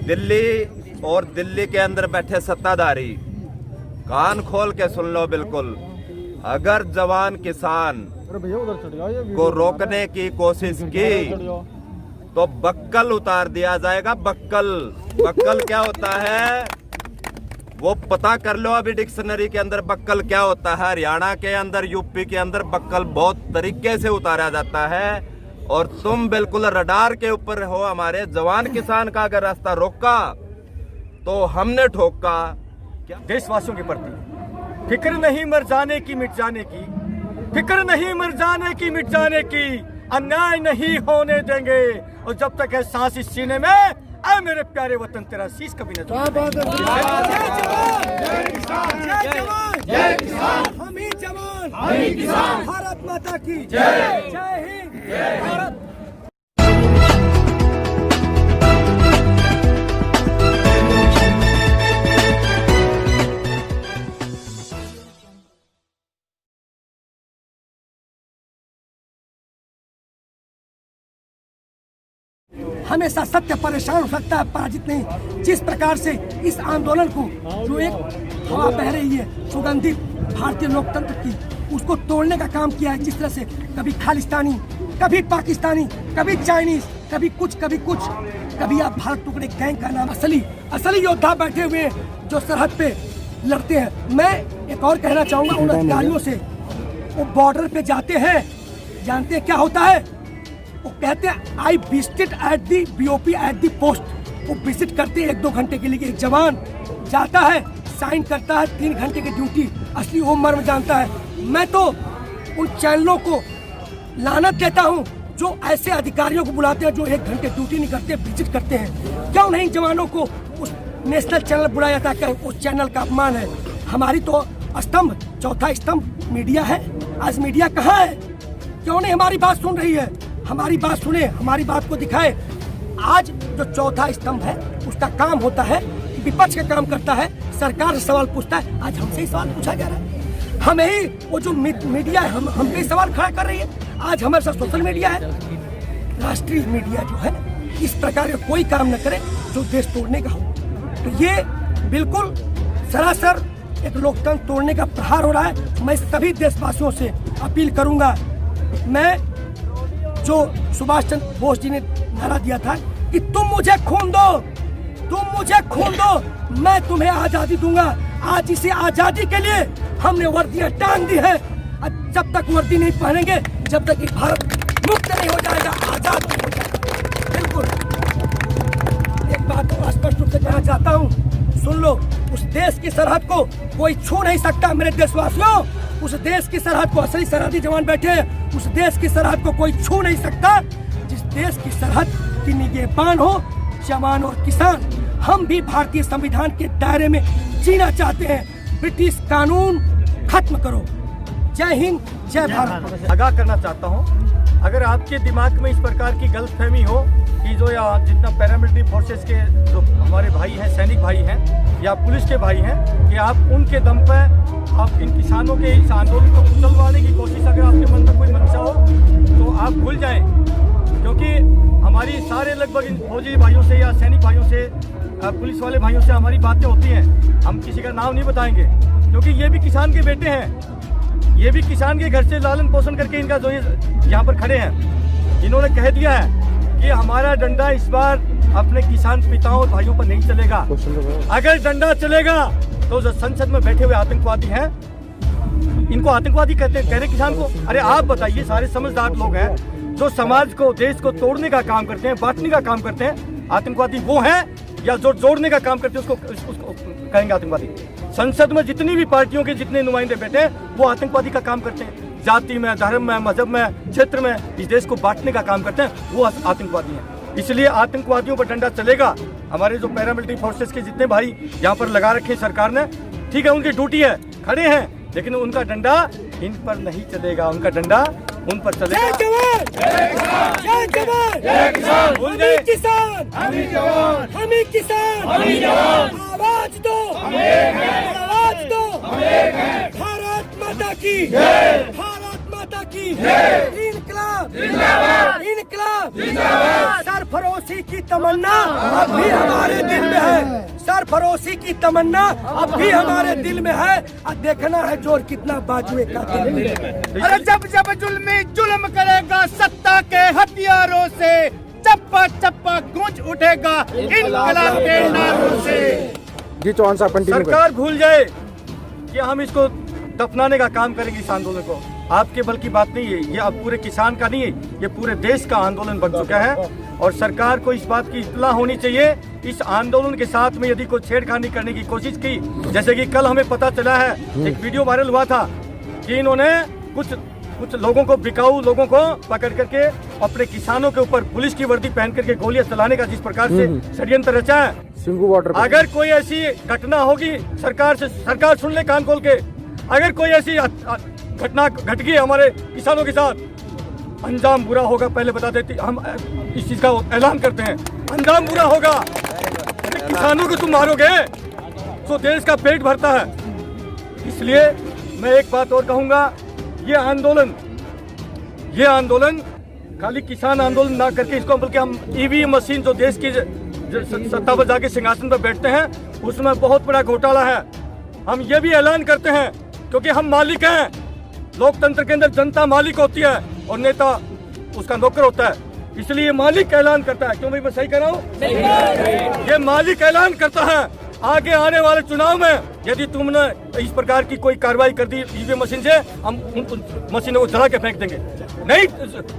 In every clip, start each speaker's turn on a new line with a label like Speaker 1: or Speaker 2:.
Speaker 1: दिल्ली और दिल्ली के अंदर बैठे सत्ताधारी कान खोल के सुन लो बिल्कुल। अगर जवान किसान को रोकने की कोशिश की तो बक्कल उतार दिया जाएगा। बक्कल, बक्कल क्या होता है वो पता कर लो अभी डिक्शनरी के अंदर बक्कल क्या होता है। हरियाणा के अंदर, यूपी के अंदर बक्कल बहुत तरीके से उतारा जाता है और तुम बिल्कुल रडार के ऊपर हो। हमारे जवान किसान का अगर रास्ता रोका तो हमने ठोका।
Speaker 2: क्या देशवासियों के प्रति फिक्र नहीं मर जाने की मिट जाने की, फिक्र नहीं मर जाने की मिट जाने की, अन्याय नहीं होने देंगे। और जब तक है सांस इस सीने में, ऐ मेरे प्यारे वतन तेरा शीश कभी न झुकेगा।
Speaker 3: जय किसान, हम ही जवान, हम ही किसान, भारत माता की जय, जय हिंद, जय भारत। हमेशा सत्य परेशान हो सकता है, पराजित नहीं। जिस प्रकार से इस आंदोलन को जो एक हवा बह रही है सुगंधित भारतीय लोकतंत्र की, उसको तोड़ने का काम किया है। जिस तरह से कभी खालिस्तानी, कभी पाकिस्तानी, कभी चाइनीज, कभी कुछ कभी कुछ, कभी आप भारत टुकड़े गैंग का नाम असली योद्धा बैठे हुए जो सरहद पे लड़ते हैं। मैं एक और कहना चाहूँगा उन अधिकारियों से, वो बॉर्डर पे जाते हैं, जानते हैं क्या होता है? वो कहते हैं I visited at the BOP at the post. वो विजिट करते हैं 1-2 घंटे के लिए। एक जवान जाता है, साइन करता है 3 घंटे की ड्यूटी, असली वो मर्म जानता है। मैं तो उन चैनलों को लानत देता हूँ जो ऐसे अधिकारियों को बुलाते हैं जो 1 घंटे ड्यूटी नहीं करते, विजिट करते हैं। क्यों नहीं जवानों को उस नेशनल चैनल बुलाया था? क्या उस चैनल का अपमान है? हमारी तो स्तंभ, चौथा स्तंभ मीडिया है। आज मीडिया कहाँ है? क्यों नहीं हमारी बात सुन रही है? हमारी बात सुने, हमारी बात को दिखाए। आज जो चौथा स्तंभ है उसका काम होता है, विपक्ष का काम करता है, सरकार से सवाल पूछता है। आज हमसे ही सवाल पूछा जा रहा है। हमें ही वो जो मीडिया है हम पे सवाल खड़ा कर रही है। आज हमारे साथ सोशल मीडिया है, राष्ट्रीय मीडिया जो है इस प्रकार का कोई काम न करे जो देश तोड़ने का हो। तो ये बिल्कुल सरासर एक लोकतंत्र तोड़ने का प्रहार हो रहा है। मैं सभी देशवासियों से अपील करूंगा, मैं जो सुभाष चंद्र बोस जी ने नारा दिया था कि तुम मुझे खून दो, तुम मुझे खून दो, मैं तुम्हें आजादी दूंगा। आज इसे आजादी के लिए हमने वर्दियां टांग दी है। जब तक वर्दी नहीं पहनेंगे, जब तक भारत मुक्त नहीं हो जाएगा, आजाद नहीं हो जाएगा। बिल्कुल एक बात तो स्पष्ट रूप से कहना चाहता हूँ, सुन लो। उस देश की सरहद को कोई छू नहीं सकता मेरे देशवासियों। उस देश की सरहद को असली सरहदी जवान बैठे हैं, उस देश की सरहद को कोई छू नहीं सकता। जिस देश की सरहद की निगहबान हो जवान और किसान। हम भी भारतीय संविधान के दायरे में जीना चाहते हैं। ब्रिटिश कानून खत्म करो। जय हिंद, जय भारत।
Speaker 2: आगाह करना चाहता हूँ, अगर आपके दिमाग में इस प्रकार की गलतफहमी हो कि जो या जितना पैरामिलिट्री फोर्सेस के जो हमारे भाई हैं, सैनिक भाई हैं या पुलिस के भाई हैं, कि आप उनके दम पर आप इन किसानों के इस आंदोलन को कुचलवाने की कोशिश, अगर आपके मन में कोई मंशा हो तो आप भूल जाएं। क्योंकि हमारी सारे लगभग इन फौजी भाइयों से या सैनिक भाइयों से, पुलिस वाले भाइयों से हमारी बातें होती हैं। हम किसी का नाम नहीं बताएंगे क्योंकि ये भी किसान के बेटे हैं, ये भी किसान के घर से लालन पोषण करके इनका जो यहाँ पर खड़े हैं। इन्होंने कह दिया है कि हमारा डंडा इस बार अपने किसान पिताओं और भाइयों पर नहीं चलेगा। अगर डंडा चलेगा तो जो संसद में बैठे हुए आतंकवादी हैं, इनको आतंकवादी कहते हैं, कह रहे किसान को। अरे आप बताइए, सारे समझदार लोग हैं जो समाज को, देश को तोड़ने का काम करते हैं, बांटने का काम करते हैं, आतंकवादी वो हैं या जो जोड़ने का काम करते हैं उसको कहेंगे आतंकवादी? संसद में जितनी भी पार्टियों के जितने नुमाइंदे बैठे हैं वो आतंकवादी का काम करते हैं। जाति में, धर्म में, मजहब में, क्षेत्र में इस देश को बांटने का काम करते हैं, वो आतंकवादी हैं। इसलिए आतंकवादियों पर डंडा चलेगा। हमारे जो पैरामिलिट्री फोर्सेस के जितने भाई यहाँ पर लगा रखे सरकार ने, ठीक है, उनकी ड्यूटी है, खड़े हैं, लेकिन उनका डंडा इन पर नहीं चलेगा, उनका डंडा उन पर चलेगा।
Speaker 3: जय जवान, जय जवान, जय किसान, हम ही किसान, हम ही जवान, हम ही किसान, हम ही जवान। आवाज दो, हम एक हैं, आवाज दो, हम एक हैं। भारत माता की जय, भारत माता की जय। इनकलाब जिंदाबाद, इनकलाब जिंदाबाद। सरफरोशी की तमन्ना अब भी हमारी हमारे दिल में है, सरफरोशी की तमन्ना अब भी हमारे दिल में है। अब देखना है जोर कितना बाजुए का दिल में।
Speaker 2: अरे जब जब जुल्मी जुल्म करेगा सत्ता के हथियारों से, चप्पा चप्पा गूंज उठेगा इनकलाब के नारों से।
Speaker 4: जी चौहान साहब कंटिन्यू करें।
Speaker 2: सरकार भूल जाए कि हम इसको दफनाने का काम करेंगे इस आंदोलन को। आपके बल की बात नहीं है, ये अब पूरे किसान का नहीं है, ये पूरे देश का आंदोलन बन चुका है। और सरकार को इस बात की इत्तला होनी चाहिए, इस आंदोलन के साथ में यदि कोई छेड़खानी करने की कोशिश की, जैसे कि कल हमें पता चला है, एक वीडियो वायरल हुआ था कि इन्होंने कुछ लोगों को, बिकाऊ लोगों को पकड़ करके अपने किसानों के ऊपर पुलिस की वर्दी पहन करके गोलियां चलाने का जिस प्रकार से षड्यंत्र रचा है।
Speaker 4: सिंगू वाटर
Speaker 2: अगर कोई ऐसी घटना होगी सरकार सुन ले कान खोल के, अगर कोई ऐसी घटना घट गई हमारे किसानों के साथ, अंजाम बुरा होगा। पहले बता देती, हम इस चीज का ऐलान करते हैं, अंजाम बुरा होगा। किसानों को तुम मारोगे तो देश का पेट भरता है। इसलिए मैं एक बात और कहूंगा, ये आंदोलन खाली किसान आंदोलन ना करके इसको, बल्कि हम ईवीएम मशीन जो देश की सत्ता पर जाके सिंहासन पर बैठते हैं, उसमें बहुत बड़ा घोटाला है। हम ये भी ऐलान करते हैं, क्योंकि हम मालिक हैं। लोकतंत्र के अंदर जनता मालिक होती है और नेता उसका नौकर होता है। इसलिए मालिक ऐलान करता है। क्यों भाई, मैं सही कर रहा हूँ? ये मालिक ऐलान करता है, आगे आने वाले चुनाव में यदि तुमने इस प्रकार की कोई कार्रवाई कर दी ईवीएम मशीन से, हम उन मशीनों को जला के फेंक देंगे, नहीं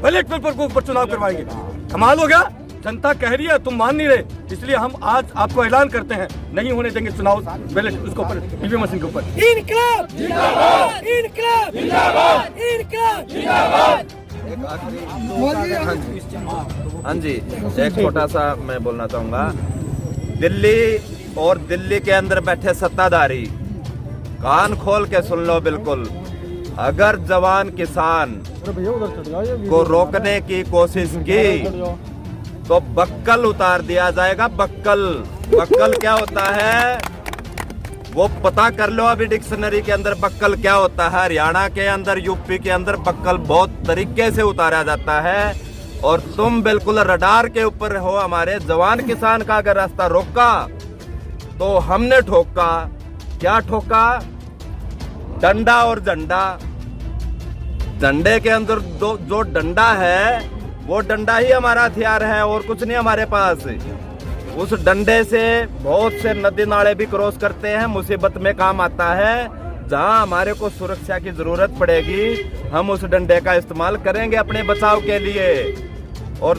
Speaker 2: बैलेट पेपर के ऊपर चुनाव करवाएंगे। कमाल हो गया, जनता कह रही है, तुम मान नहीं रहे। इसलिए हम आज आपको ऐलान करते हैं, नहीं होने देंगे चुनाव बैलेट उसके ऊपर, ईवीएम मशीन के ऊपर।
Speaker 3: इनकलाब जिंदाबाद, इनकलाब जिंदाबाद, इनकलाब जिंदाबाद।
Speaker 1: हाँ जी, एक छोटा सा मैं बोलना चाहूंगा। दिल्ली और दिल्ली के अंदर बैठे सत्ताधारी, कान खोल के सुन लो बिल्कुल। अगर जवान किसान को रोकने की कोशिश की तो बक्कल उतार दिया जाएगा। बक्कल क्या होता है वो पता कर लो अभी डिक्शनरी के अंदर बक्कल क्या होता है। हरियाणा के अंदर, यूपी के अंदर बक्कल बहुत तरीके से उतारा जाता है। और तुम बिल्कुल रडार के ऊपर हो। हमारे जवान किसान का अगर रास्ता रोका तो हमने ठोका। क्या ठोका? डंडा और झंडा। झंडे के अंदर जो डंडा है वो डंडा ही हमारा हथियार है और कुछ नहीं हमारे पास। उस डंडे से बहुत से नदी नाले भी क्रॉस करते हैं, मुसीबत में काम आता है। जहां हमारे को सुरक्षा की जरूरत पड़ेगी हम उस डंडे का इस्तेमाल करेंगे अपने बचाव के लिए। और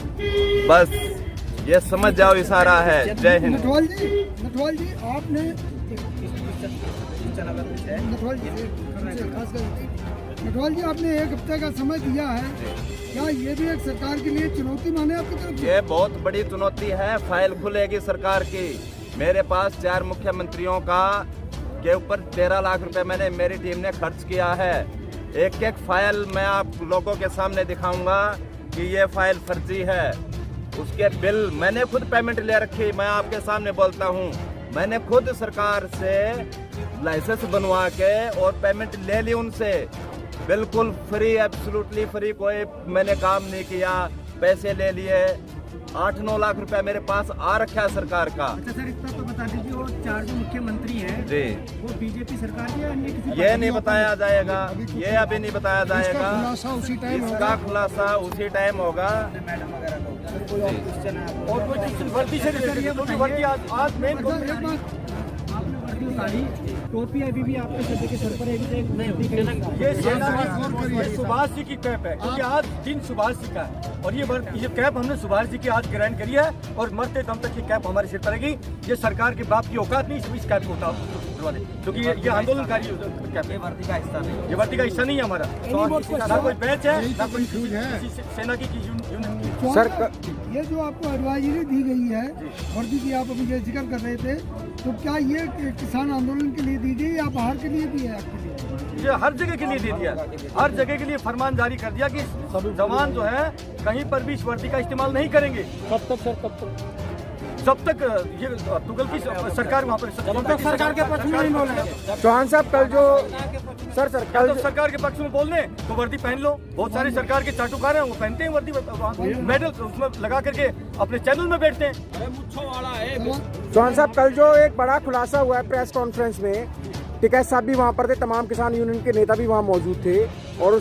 Speaker 1: बस ये समझ जाओ, इशारा है। जय हिंद।
Speaker 5: नटवाल जी आपने नटवाल जी आपने एक हफ्ते का समय दिया है, क्या ये भी एक सरकार के लिए चुनौती माने आपकी तरफ?
Speaker 1: ये बहुत बड़ी चुनौती है। फाइल खुलेगी सरकार की। मेरे पास 4 मुख्यमंत्रियों का के ऊपर 13 लाख रुपए मैंने, मेरी टीम ने खर्च किया है। एक एक फाइल मैं आप लोगों के सामने दिखाऊंगा कि ये फाइल फर्जी है। उसके बिल मैंने खुद पेमेंट ले रखी। मैं आपके सामने बोलता हूँ, मैंने खुद सरकार से लाइसेंस बनवा के और पेमेंट ले ली उनसे, बिल्कुल फ्री, एब्सोल्युटली फ्री। कोई मैंने काम नहीं किया, पैसे ले लिए। 8-9 लाख रुपया मेरे पास आ रखा है सरकार का।
Speaker 6: अच्छा सर, इतना तो बता दीजिए, और 4 जो मुख्यमंत्री हैं
Speaker 1: जी,
Speaker 6: वो बीजेपी सरकार के या अन्य किसी
Speaker 1: ये नहीं बताया जाएगा, ये अभी नहीं बताया जाएगा।
Speaker 5: खुलासा उसी टाइम
Speaker 1: इसका खुलासा उसी टाइम होगा।
Speaker 2: और कोई वर्दी से वर्दी आज मेन
Speaker 6: आपने उतारी, टोपी अभी भी आपके सर के सर पर
Speaker 2: ये सेना की सुभाष जी की कैप है, क्योंकि आज दिन सुभाष जी का है। और ये कैप हमने सुभाष जी की आज ग्रहण करी है और मरते दम तक ये कैप हमारे सिर पर रहेगी। ये सरकार के बाप की औकात नहीं इस कैप को उतारवा दे, क्योंकि ये आंदोलनकारी कैप है। वर्दी का हिस्सा नहीं, ये वर्दी का हिस्सा नहीं है हमारा। ना कोई बैच है, ना कोई सेना की यूनिट।
Speaker 5: सर ये जो आपको एडवाइजरी दी गई है वर्दी की, आप अभी ये जिक्र कर रहे थे, तो क्या ये किसान आंदोलन के लिए दी गई या बाहर के लिए भी है आपके लिए?
Speaker 2: ये हर जगह के लिए दे दिया, हर जगह के लिए फरमान जारी कर दिया कि जवान जो है कहीं पर भी इस वर्दी का इस्तेमाल नहीं करेंगे।
Speaker 4: कब तक सर, कब तक?
Speaker 2: जब तक ये तुगल की सरकार वहाँ पर, जब तक सरकार के पक्ष में नहीं बोले।
Speaker 4: चौहान साहब कल जो सर
Speaker 2: कल सरकार के पक्ष में बोलने तो वर्दी पहन लो। बहुत सारे सरकार के चाटुकार हैं, वो पहनते हैं वर्दी, मेडल उसमें लगा करके अपने चैनल में बैठते हैं।
Speaker 7: अरे मुच्छो वाला है
Speaker 4: चौहान साहब, कल जो एक बड़ा खुलासा हुआ है प्रेस कॉन्फ्रेंस में, टिकैत साहब भी वहाँ पर थे, तमाम किसान यूनियन के नेता भी वहाँ मौजूद थे, और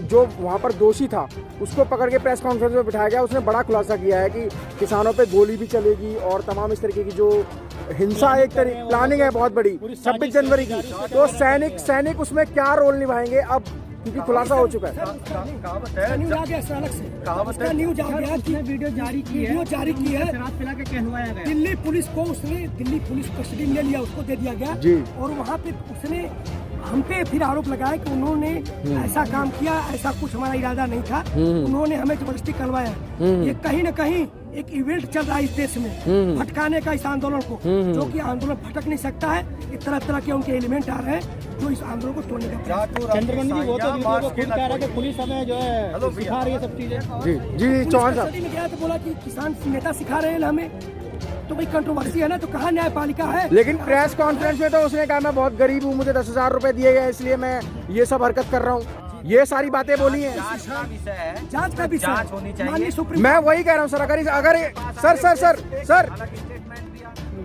Speaker 4: जो वहाँ पर दोषी था उसको पकड़ के प्रेस कॉन्फ्रेंस में बिठाया गया। उसने बड़ा खुलासा किया है कि किसानों पे गोली भी चलेगी और तमाम इस तरीके की जो हिंसा एक प्लानिंग है बहुत बड़ी 26 जनवरी की। तो सैनिक उसमें क्या रोल निभाएंगे अब, क्योंकि खुलासा हो चुका है।
Speaker 2: कहावत है,
Speaker 3: न्यूज आ गया अलग से,
Speaker 2: कहावत है,
Speaker 3: न्यूज आ गया कि
Speaker 6: वीडियो जारी की है, शराब पिला के कहलवाया गया।
Speaker 3: दिल्ली पुलिस को उसने दिल्ली पुलिस कस्टडी में ले लिया, उसको दे दिया गया
Speaker 4: जी।
Speaker 3: और वहाँ पे उसने हम पे फिर आरोप लगाया कि उन्होंने ऐसा काम किया, ऐसा कुछ हमारा इरादा नहीं था, उन्होंने हमें जबरदस्ती करवाया। ये कहीं न कहीं एक इवेंट चल रहा है इस देश में भटकाने का, इस आंदोलन को, जो कि आंदोलन भटक नहीं सकता है। इस तरह के उनके एलिमेंट आ रहे हैं जो इस आंदोलन को तोड़ने का।
Speaker 6: चंद्रमणि जी, वो तो वीडियो को खुद कह रहा है कि पुलिस हमें जो है सिखा रही है सब चीजें।
Speaker 4: जी जी चौहान साहब,
Speaker 3: कस्टडी में गया तो बोला कि किसान नेता सिखा रहे हैं हमें, तो भाई कंट्रोवर्सी है ना, तो कहाँ न्यायपालिका है।
Speaker 4: लेकिन प्रेस कॉन्फ्रेंस में तो उसने कहा मैं बहुत गरीब हूँ, मुझे 10,000 रुपए दिए गए इसलिए मैं ये सब हरकत कर रहा हूँ, ये सारी बातें बोली हैं।
Speaker 3: जांच का विषय
Speaker 7: जांच होनी चाहिए।
Speaker 3: माननीय सुप्रीम
Speaker 4: मैं वही कह रहा हूँ सर, अगर सर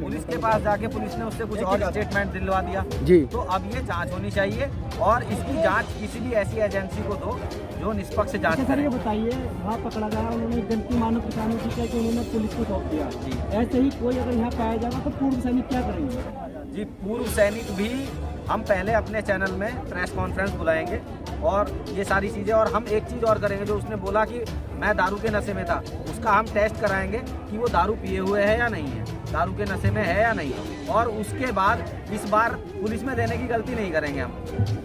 Speaker 7: पुलिस के पास जाके पुलिस ने उससे कुछ और स्टेटमेंट दिलवा दिया
Speaker 4: जी।
Speaker 7: तो अब ये जांच होनी चाहिए और इसकी जांच किसी भी ऐसी एजेंसी को दो जो निष्पक्ष जांच
Speaker 6: अच्छा सर,
Speaker 7: करे।
Speaker 6: ये बताइए, वहाँ पकड़ा गया, उन्होंने गलती मानव किसानों की कह के उन्होंने पुलिस को सौंप दिया। ऐसे ही कोई अगर यहाँ पाया जाएगा तो पूर्व सैनिक क्या करेंगे?
Speaker 7: जी, पूर्व सैनिक भी हम पहले अपने चैनल में प्रेस कॉन्फ्रेंस बुलाएंगे और ये सारी चीज़ें, और हम एक चीज़ और करेंगे, जो उसने बोला कि मैं दारू के नशे में था, उसका हम टेस्ट कराएंगे कि वो दारू पिए हुए है या नहीं है, दारू के नशे में है या नहीं है। और उसके बाद इस बार पुलिस में देने की गलती नहीं करेंगे हम,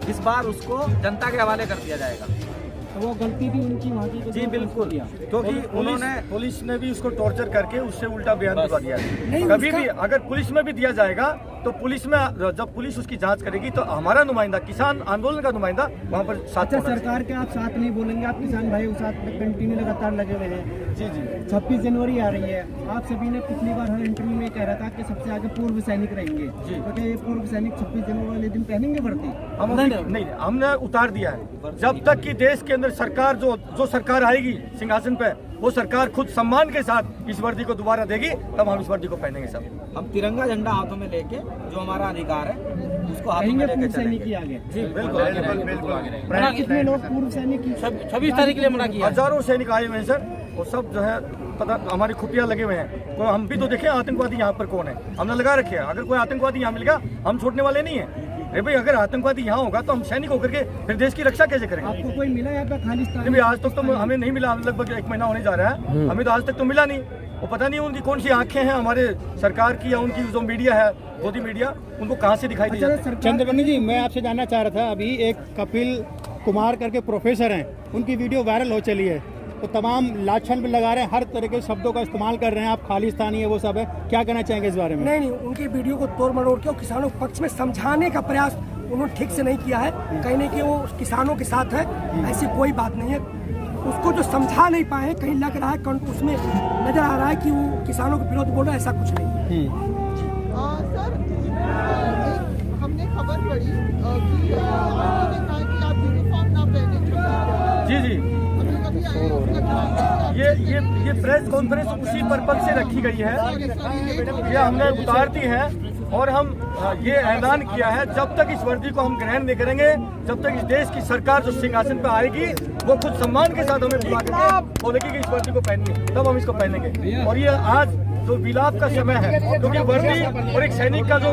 Speaker 7: इस बार उसको जनता के हवाले कर दिया जाएगा।
Speaker 6: तो वो गलती भी उनकी वहाँ की,
Speaker 7: जी बिल्कुल, क्योंकि उन्होंने
Speaker 2: पुलिस ने भी उसको टॉर्चर करके उससे उल्टा बयान दिलवा दिया है।
Speaker 3: नहीं,
Speaker 2: कभी
Speaker 3: उसका-
Speaker 2: भी अगर पुलिस में भी दिया जाएगा तो पुलिस में जब पुलिस उसकी जांच करेगी तो हमारा नुमाइंदा, किसान आंदोलन का नुमाइंदा वहाँ पर साथ
Speaker 6: अच्छा,
Speaker 2: होना चाहिए।
Speaker 6: सरकार के आप साथ नहीं बोलेंगे, आप किसान भाई के साथ कंटिन्यू लगातार लगे हुए हैं।
Speaker 2: जी जी
Speaker 6: 26 जनवरी आ रही है, आप सभी ने पिछली बार हर इंटरव्यू में कह रहा था कि सबसे आगे पूर्व सैनिक रहेंगे,
Speaker 2: जी।
Speaker 6: तो क्या ये पूर्व सैनिक 26 जनवरी वाले दिन पहनेंगे वर्दी?
Speaker 2: हम नहीं, हमने उतार दिया है। जब तक कि देश के अंदर सरकार जो सरकार आएगी सिंहासन पे, वो सरकार खुद सम्मान के साथ इस वर्दी को दोबारा देगी, तब हम इस वर्दी को पहनेंगे सब।
Speaker 7: हम तिरंगा झंडा हाथों में लेके, जो हमारा अधिकार है उसको हाथों में
Speaker 6: कहेंगे
Speaker 7: लेके
Speaker 6: पूर्व सैनिक
Speaker 7: चलेंगे।
Speaker 6: ही आगे।
Speaker 7: जी बिल्कुल।
Speaker 6: कितने लोग पूर्व सैनिक की
Speaker 7: 26 तारीख के लिए मना किया।
Speaker 2: हजारों सैनिक आए हुए हैं सर, वो सब जो है पता हमारी खुफिया लगे हुए हैं। तो हम भी तो देखें आतंकवादी यहाँ पर कौन है, हमने लगा रखे हैं। अगर कोई आतंकवादी यहाँ मिल गया, हम छोड़ने वाले नहीं है। अरे भाई, अगर आतंकवादी यहाँ होगा तो हम सैनिक होकर के फिर देश की रक्षा कैसे करेंगे?
Speaker 6: आपको कोई मिला यहाँ पे खालिस्तान?
Speaker 2: भाई आज तक तो हमें नहीं मिला, लगभग 1 महीना होने जा रहा है, हमें तो आज तक तो मिला नहीं। वो पता नहीं उनकी कौन सी आंखें हैं हमारे सरकार की, या उनकी जो मीडिया है गोदी मीडिया, उनको कहाँ से दिखाई दी जाती है।
Speaker 8: चंद्रमणि जी, मैं आपसे जानना चाह रहा था, अभी एक कपिल कुमार करके प्रोफेसर हैं, उनकी वीडियो वायरल हो चली है, तो तमाम लाछन भी लगा रहे हैं, हर तरह के शब्दों का इस्तेमाल कर रहे हैं, आप खालिस्तानी है वो सब है, क्या कहना चाहेंगे इस बारे में?
Speaker 3: नहीं, उनकी वीडियो को तोड़ मरोड़ के और किसानों के पक्ष में समझाने का प्रयास उन्होंने ठीक से नहीं किया है। कहीं नहीं कि वो किसानों के साथ है, ऐसी कोई बात नहीं है। उसको जो समझा नहीं पाए, कहीं लग रहा है, उसमें नजर आ रहा है कि वो किसानों के विरोध बोल रहा है, ऐसा कुछ नहीं है।
Speaker 9: सर, हमने खबर पढ़ी कि आपने कहा कि आप यूनिफॉर्म ना पहने।
Speaker 2: जी जी, ये प्रेस कॉन्फ्रेंस उसी पर्पज से रखी गई है, ये हमने उतार दी है और हम ये ऐलान किया है, जब तक इस वर्दी को हम ग्रहण नहीं करेंगे, जब तक इस देश की सरकार जो सिंहासन पर आएगी वो खुद सम्मान के साथ हमें बुला करके बोलेगी कि इस वर्दी को पहनिए, तब हम इसको पहनेंगे। और ये आज जो विलाप का समय है, क्योंकि वर्दी और एक सैनिक का जो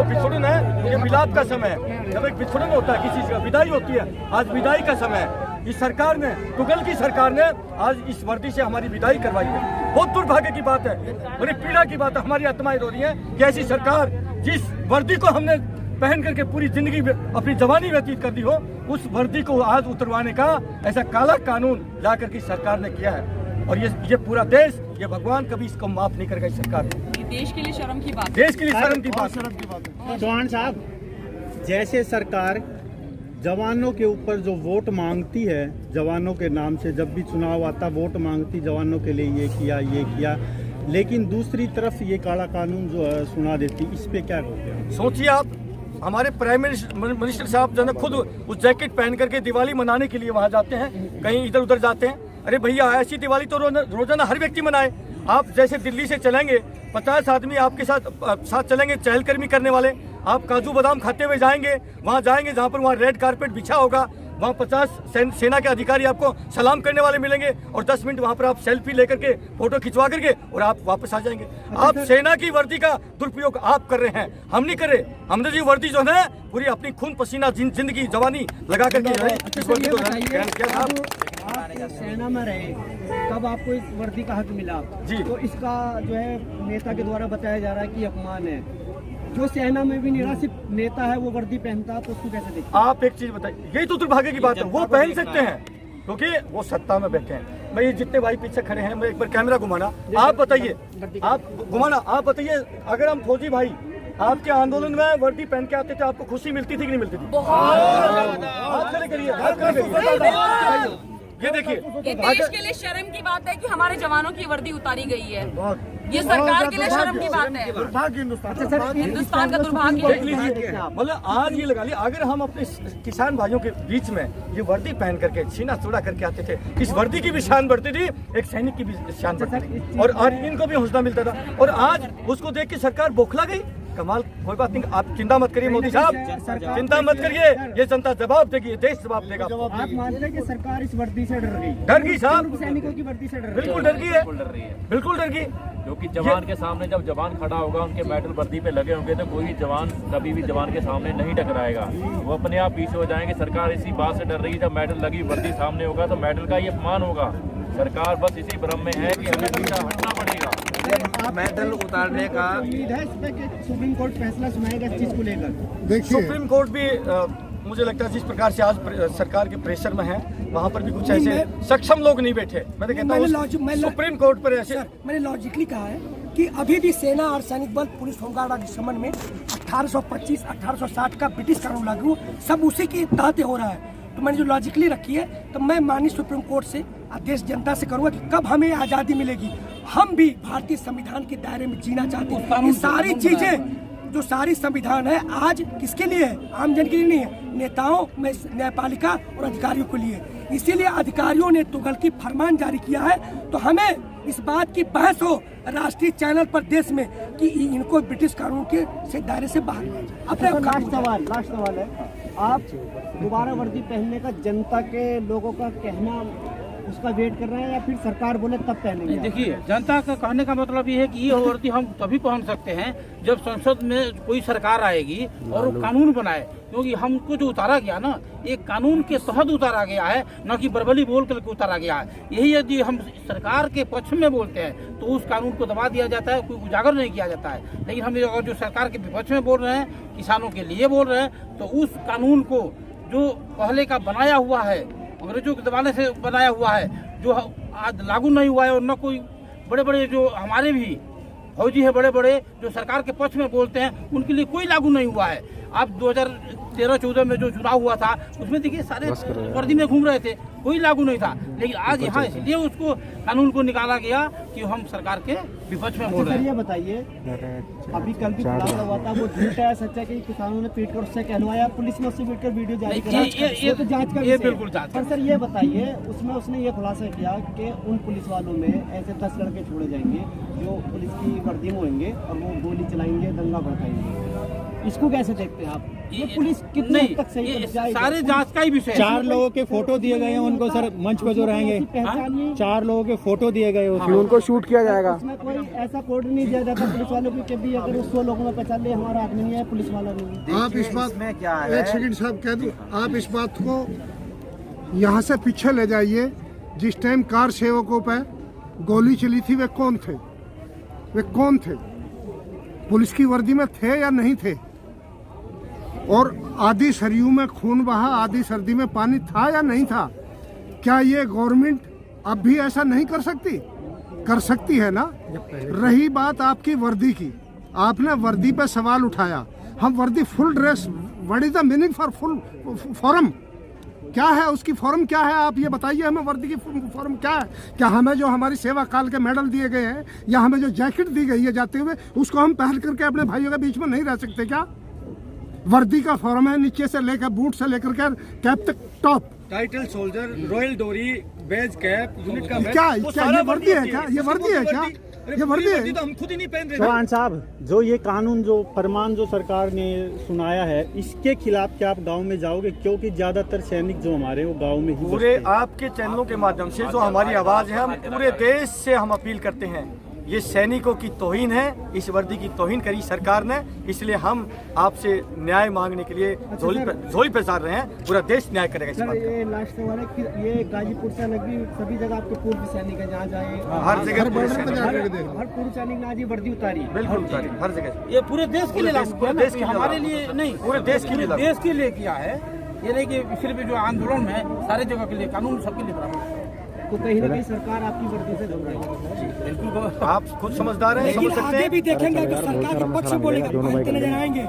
Speaker 2: विछोड़न है, ये विलाप का समय है। जब एक विछोड़न होता है किसी का, विदाई होती है, आज विदाई का समय है। इस सरकार ने, तुगल की सरकार ने आज इस वर्दी से हमारी विदाई करवाई है। बहुत दुर्भाग्य की बात है, बड़ी पीड़ा की बात है, हमारी आत्माएं रो रही हैं कि ऐसी सरकार, जिस वर्दी को हमने पहन करके पूरी जिंदगी अपनी जवानी व्यतीत कर दी हो, उस वर्दी को आज उतरवाने का ऐसा काला कानून ला करके सरकार ने किया है। और ये पूरा देश, ये भगवान कभी इसको माफ नहीं करेगा। इस सरकार ने
Speaker 10: देश के लिए शर्म की बात,
Speaker 2: देश के लिए शर्म की बात।
Speaker 8: चौहान साहब, जैसे सरकार जवानों के ऊपर जो वोट मांगती है, जवानों के नाम से जब भी चुनाव आता वोट मांगती, जवानों के लिए ये किया, लेकिन दूसरी तरफ ये काला कानून जो है सुना देती, इस पे क्या कहते?
Speaker 2: सोचिए आप, हमारे प्राइम मिनिस्टर साहब जो है खुद उस जैकेट पहन करके दिवाली मनाने के लिए वहाँ जाते हैं, कहीं इधर उधर जाते हैं। अरे भैया, ऐसी दिवाली तो रोजाना हर व्यक्ति मनाए। आप जैसे दिल्ली से चलेंगे 50 आदमी आपके साथ चलेंगे, चहलकदमी करने वाले। आप काजू बादाम खाते हुए जाएंगे, वहाँ जाएंगे जहाँ पर वहाँ रेड कारपेट बिछा होगा, वहाँ 50 सेना के अधिकारी आपको सलाम करने वाले मिलेंगे और 10 मिनट वहाँ पर आप सेल्फी लेकर के फोटो खिंचवा करके और आप वापस आ जाएंगे। आप सेना की वर्दी का दुरुपयोग आप कर रहे हैं, हम नहीं कर रहे। हमने जी वर्दी जो है पूरी अपनी खून पसीना जिंदगी जवानी लगा करके इस वर्दी को ग्रहण किया।
Speaker 6: आप सेना में रहे, कब आपको इस वर्दी का हक मिला
Speaker 2: जी?
Speaker 6: तो इसका जो है नेता के द्वारा बताया जा रहा है कि अपमान है। जो सेना में भी नहीं रहा, सिर्फ नेता है वो वर्दी पहनता है, तो उसको कैसे देखते?
Speaker 2: आप एक चीज बताइए, यही तो दुर्भाग्य की बात है। वो पहन सकते हैं क्योंकि वो सत्ता में बैठे हैं। मैं ये जितने भाई पीछे खड़े हैं, मैं एक बार कैमरा घुमाना, आप बताइए, आप घुमाना, आप बताइए, अगर हम फौजी भाई आपके आंदोलन में वर्दी पहन के आते थे, आपको खुशी मिलती थी कि नहीं मिलती थी? हाथ खड़े करिए, हाथ खड़े करिए। ये देखिए,
Speaker 10: ये देश के लिए शर्म की बात है कि हमारे जवानों की वर्दी उतारी गई है। ये सरकार के लिए शर्म की बात है। हिंदुस्तान का दुर्भाग्य
Speaker 2: देख लीजिए, मतलब आज ये लगा लिया, अगर हम अपने किसान भाइयों के बीच में ये वर्दी पहन करके सीना चौड़ा करके आते थे, इस वर्दी की भी शान बढ़ती थी, एक सैनिक की भी शान बढ़ती थी, और आज इनको भी हौसला मिलता था। और आज उसको देख के सरकार बौखला गई। कमाल, कोई बात नहीं, आप चिंता मत करिए मोदी साहब, चिंता मत करिए, ये जनता जवाब देगी, ये देश जवाब देगा।
Speaker 6: आप मानते हैं कि सरकार इस वर्दी से डर गई?
Speaker 2: डर गई साहब,
Speaker 6: सैनिकों की वर्दी से डर गई,
Speaker 2: बिल्कुल डर गई है, बिल्कुल डर गई।
Speaker 11: क्योंकि जवान के सामने जब जवान खड़ा होगा, उनके मेडल वर्दी पे लगे होंगे, तो कोई जवान कभी भी जवान के सामने नहीं टकराएगा, वो अपने आप पीछे हो जाएंगे। सरकार इसी बात से डर रही है, जब मेडल लगी वर्दी सामने होगा तो मेडल का ही अपमान होगा। सरकार बस इसी भ्रम में है कि हमें पीछा हटना पड़ेगा।
Speaker 1: मेडल उतारने का
Speaker 6: उम्मीद है इस पे कि सुप्रीम कोर्ट फैसला सुनाएगा इस चीज को लेकर?
Speaker 5: देखिए,
Speaker 2: सुप्रीम कोर्ट भी मुझे लगता है जिस प्रकार से आज सरकार के प्रेशर में है, वहाँ पर भी कुछ ऐसे सक्षम लोग नहीं बैठे। मैं तो कहता हूँ सुप्रीम कोर्ट पर ऐसे,
Speaker 3: मैंने लॉजिकली कहा है कि अभी भी सेना और सैनिक बल, पुलिस, होमगार्ड आदि संबंध में 1825, 1860 का ब्रिटिश कानून लागू, सब उसी के तहत हो रहा है। तो मैंने जो लॉजिकली रखी है, तो मैं माननीय सुप्रीम कोर्ट से देश जनता से करूंगा कि कब हमें आज़ादी मिलेगी। हम भी भारतीय संविधान के दायरे में जीना चाहते हैं। ये सारी चीजें जो सारी संविधान है आज किसके लिए है? आम जन के लिए नहीं है, नेताओं में न्यायपालिका और अधिकारियों के लिए। इसीलिए अधिकारियों ने तुगलकी फरमान जारी किया है। तो हमें इस बात की बहस हो राष्ट्रीय चैनल पर देश में कि इनको ब्रिटिश कानून के से दायरे से बाहर किया जाए। अपने
Speaker 6: लास्ट सवाल है, आप दोबारा वर्दी पहनने का जनता के लोगों का कहना, उसका वेट कर रहे हैं या फिर सरकार बोले तब पहनेंगे?
Speaker 12: देखिए, जनता का कहने का मतलब ये है कि ये वर्दी हम तभी पहन सकते हैं जब संसद में कोई सरकार आएगी और वो कानून बनाए। क्योंकि हमको जो उतारा गया ना, एक कानून के तहत उतारा गया है, न कि बरबली बोल करके उतारा गया है। यही यदि हम सरकार के पक्ष में बोलते हैं तो उस कानून को दबा दिया जाता है, कोई उजागर नहीं किया जाता है। लेकिन हम अगर जो सरकार के विपक्ष में बोल रहे हैं, किसानों के लिए बोल रहे हैं, तो उस कानून को जो पहले का बनाया हुआ है, अंग्रेजों के जमाने से बनाया हुआ है, जो आज लागू नहीं हुआ है, और न कोई बड़े बड़े जो हमारे भी फौजी है बड़े बड़े जो सरकार के पक्ष में बोलते हैं, उनके लिए कोई लागू नहीं हुआ है। आप 2013-14 में जो चुनाव हुआ था, उसमें देखिए सारे वर्दी में घूम रहे थे, कोई लागू नहीं था। लेकिन आज यहाँ इसलिए उसको कानून को निकाला गया कि हम सरकार के विपक्ष में बोल रहे हैं।
Speaker 6: ये बताइए, अभी कल भी खुलासा हुआ था, वो झूठा है सच्चा कि किसानों ने पीट कर उससे कहलवाया, पुलिस ने उससे पीट कर वीडियो जारी किया, ये तो जांच का
Speaker 12: ये बिल्कुल जांच।
Speaker 6: पर सर ये बताइए, उसमें उसने ये खुलासा किया कि उन पुलिस वालों में ऐसे 10 लड़के छोड़े जाएंगे जो पुलिस की वर्दी में होंगे और वो गोली चलाएंगे, दंगा भड़काएंगे। इसको कैसे देखते हैं आप? ये पुलिस कितने हद तक सही है?
Speaker 12: सारे जांच का ही विषय।
Speaker 8: 4 लोगों के फोटो दिए गए हैं उनको सर, मंच पर जो रहेंगे 4 लोगों के फोटो दिए गए,
Speaker 4: उनको शूट किया जाएगा।
Speaker 6: उसमें कोई ऐसा कोड नहीं दिया जाता पुलिस वालों को कि भी अगर 100 लोगों में पहचान ले हमारा आदमी नहीं है, पुलिस वाला नहीं है।
Speaker 5: आप इस बात में क्या है, एक सेकंड साहब कह दूं, आप इस बात को यहाँ से पीछे ले जाइए। जिस टाइम कार सेवकों पे गोली चली थी, वे कौन थे? वे कौन थे? पुलिस की वर्दी में थे या नहीं थे? और आधी सरयू में खून बहा, आधी सर्दी में पानी था या नहीं था? क्या ये गवर्नमेंट अब भी ऐसा नहीं कर सकती? कर सकती है ना। रही बात आपकी वर्दी की, आपने वर्दी पे सवाल उठाया। हम वर्दी full dress, what is the meaning for full form? क्या है उसकी फॉर्म, क्या है? आप ये बताइए हमें, वर्दी की फॉर्म क्या है? क्या हमें जो हमारी सेवा काल के मेडल दिए गए हैं या हमें जो जैकेट दी गई है जाते हुए, उसको हम पहन करके अपने भाइयों के बीच में नहीं रह सकते क्या? वर्दी का फॉर्म है, नीचे से लेकर बूट से लेकर के कैप तक टॉप,
Speaker 2: टाइटल सोल्जर, रॉयल डोरी, बेज कैप, यूनिट का
Speaker 5: क्या ये वर्दी है? क्या ये वर्दी है? क्या ये वर्दी है।
Speaker 2: तो हम खुद ही नहीं पहन रहे।
Speaker 8: चौहान साहब, जो ये कानून जो फरमान जो सरकार ने सुनाया है, इसके खिलाफ क्या आप गांव में जाओगे? क्योंकि ज्यादातर सैनिक जो हमारे वो गांव में ही
Speaker 2: पूरे
Speaker 8: बसते हैं।
Speaker 2: आपके चैनलों के माध्यम से जो हमारी आवाज है, हम पूरे देश से हम अपील करते हैं, ये सैनिकों की तौहीन है, इस वर्दी की तौहीन करी सरकार ने, इसलिए हम आपसे न्याय मांगने के लिए झोली पसार रहे हैं। पूरा देश न्याय करेगा इस बात का।
Speaker 6: ये लास्ट सवाल है कि ये गाजीपुर से अलग भी सभी जगह आपके पूर्व सैनिक है, जहाँ जाए
Speaker 2: हर जगह पूरे सैनिक,
Speaker 6: हर पूर्व सैनिक ने आज ये वर्दी उतारी।
Speaker 2: बिल्कुल उतारी, हर जगह।
Speaker 12: ये पूरे देश के लिए लागू किया ना,
Speaker 2: देश के लिए
Speaker 12: हमारे
Speaker 2: लागू।
Speaker 12: लिए नहीं,
Speaker 2: पूरे देश के लिए लागू।
Speaker 12: देश के लिए किया है। ये नहीं कि सिर्फ जो आंदोलन में सारे जगह के लिए, कानून सबके लिए बराबर।
Speaker 6: तो कहीं ना कहीं सरकार आपकी वर्दी से घबराएगी।
Speaker 2: बिल्कुल, आप खुद समझदार हैं,
Speaker 3: लेकिन
Speaker 2: समझ सकते
Speaker 3: आगे
Speaker 2: हैं।
Speaker 3: भी देखेंगे अगर सरकार के पक्ष बोलेगा पहनते नजर आएंगे,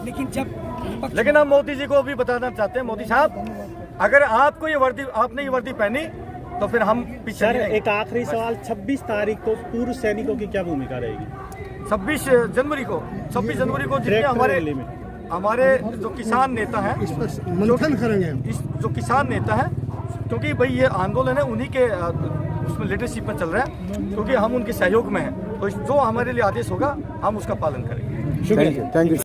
Speaker 3: लेकिन जब
Speaker 2: लेकिन हम मोदी जी को भी बताना चाहते हैं, मोदी साहब, अगर आपको ये वर्दी, आपने ये वर्दी पहनी तो फिर हम पीछे
Speaker 8: सर,
Speaker 2: नहीं रहेंगे।
Speaker 8: एक आखिरी सवाल, 26 तारीख को पूर्व सैनिकों की क्या भूमिका रहेगी?
Speaker 2: 26 जनवरी को जितने
Speaker 8: ट्रैक्टर
Speaker 2: हमारे
Speaker 8: रैली में
Speaker 2: हमारे जो किसान नेता हैं,
Speaker 5: इस पर मंथन करेंगे हम।
Speaker 2: जो किसान नेता है, क्योंकि भाई ये आंदोलन है उन्हीं के उसमें लीडरशिप में चल रहा है, क्योंकि हम उनके सहयोग में हैं, तो जो हमारे लिए आदेश होगा हम उसका पालन करेंगे।
Speaker 4: Thank you.